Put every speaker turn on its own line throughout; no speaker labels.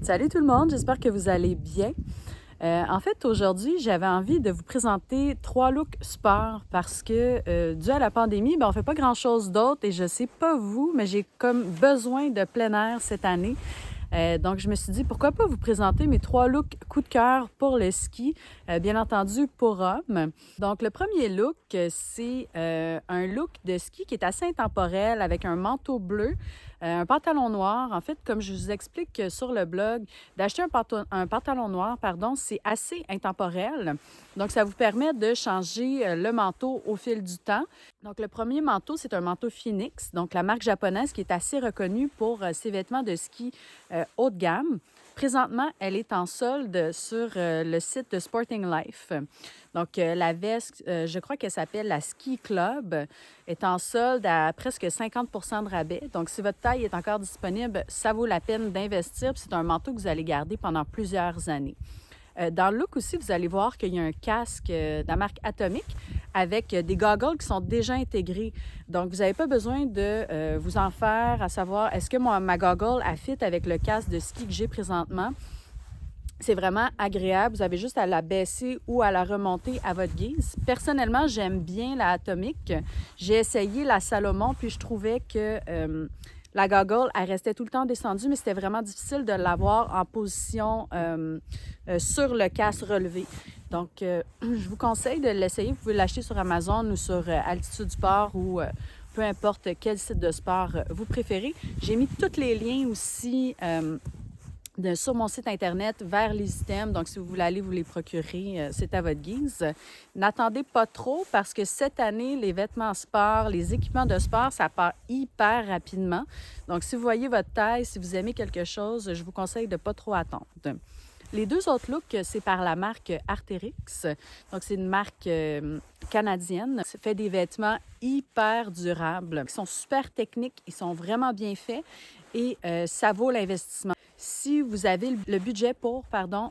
Salut tout le monde, j'espère que vous allez bien. En fait, aujourd'hui, j'avais envie de vous présenter 3 looks sport parce que, dû à la pandémie, on ne fait pas grand-chose d'autre et je ne sais pas vous, mais j'ai comme besoin de plein air cette année. Donc, je me suis dit, pourquoi pas vous présenter mes 3 looks coup de cœur pour le ski, bien entendu pour hommes. Donc, le premier look, c'est un look de ski qui est assez intemporel avec un manteau bleu, un pantalon noir. En fait, comme je vous explique sur le blog, d'acheter un pantalon noir, pardon, c'est assez intemporel. Donc, ça vous permet de changer le manteau au fil du temps. Donc, le premier manteau, c'est un manteau Phoenix, donc la marque japonaise qui est assez reconnue pour ses vêtements de ski haut de gamme. Présentement, elle est en solde sur le site de Sporting Life. Donc, la veste, je crois qu'elle s'appelle la Ski Club, est en solde à presque 50 de rabais. Donc, si votre taille est encore disponible, ça vaut la peine d'investir. C'est un manteau que vous allez garder pendant plusieurs années. Dans le look aussi, vous allez voir qu'il y a un casque de la marque Atomic avec des goggles qui sont déjà intégrés. Donc, vous n'avez pas besoin de vous en faire à savoir est-ce que ma goggle a fit avec le casque de ski que j'ai présentement. C'est vraiment agréable. Vous avez juste à la baisser ou à la remonter à votre guise. Personnellement, j'aime bien la Atomic. J'ai essayé la Salomon, puis je trouvais que la goggle, elle restait tout le temps descendue, mais c'était vraiment difficile de l'avoir en position sur le casque relevé. Donc, je vous conseille de l'essayer. Vous pouvez l'acheter sur Amazon ou sur Altitude Sport ou peu importe quel site de sport vous préférez. J'ai mis tous les liens aussi sur mon site Internet vers les items. Donc, si vous voulez aller vous les procurer, c'est à votre guise. N'attendez pas trop parce que cette année, les vêtements sport, les équipements de sport, ça part hyper rapidement. Donc, si vous voyez votre taille, si vous aimez quelque chose, je vous conseille de ne pas trop attendre. Les deux autres looks, c'est par la marque Arc'teryx. Donc, c'est une marque canadienne. Ça fait des vêtements hyper durables. Ils sont super techniques, ils sont vraiment bien faits et ça vaut l'investissement. Si vous avez le budget pour,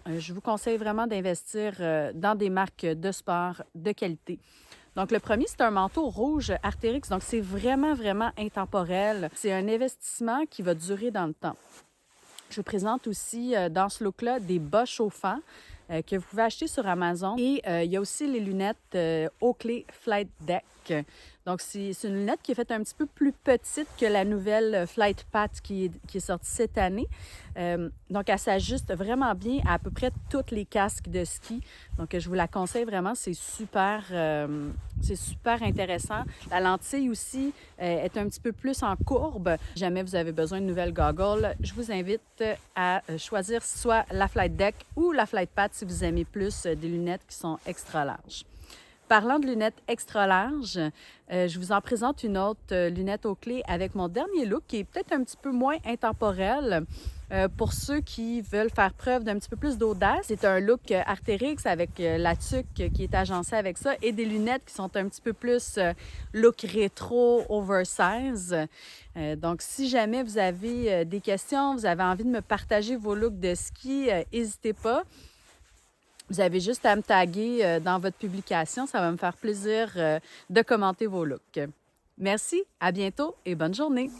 je vous conseille vraiment d'investir dans des marques de sport de qualité. Donc, le premier, c'est un manteau rouge Arc'teryx. Donc, c'est vraiment, vraiment intemporel. C'est un investissement qui va durer dans le temps. Je vous présente aussi dans ce look-là des bas chauffants que vous pouvez acheter sur Amazon. Et il y a aussi les lunettes Oakley Flight Deck. Donc, c'est une lunette qui est faite un petit peu plus petite que la nouvelle Flight Path qui est sortie cette année. Donc, elle s'ajuste vraiment bien à peu près tous les casques de ski. Donc, je vous la conseille vraiment. C'est super intéressant. La lentille aussi est un petit peu plus en courbe. Si jamais vous avez besoin de nouvelles goggles, je vous invite à choisir soit la Flight Deck ou la Flight Path si vous aimez plus des lunettes qui sont extra larges. Parlant de lunettes extra larges, je vous en présente une autre lunette Oakley avec mon dernier look qui est peut-être un petit peu moins intemporel. Pour ceux qui veulent faire preuve d'un petit peu plus d'audace, c'est un look Arc'teryx avec la tuque qui est agencée avec ça et des lunettes qui sont un petit peu plus look rétro, oversize. Donc, si jamais vous avez des questions, vous avez envie de me partager vos looks de ski, n'hésitez pas. Vous avez juste à me taguer dans votre publication. Ça va me faire plaisir de commenter vos looks. Merci, à bientôt et bonne journée.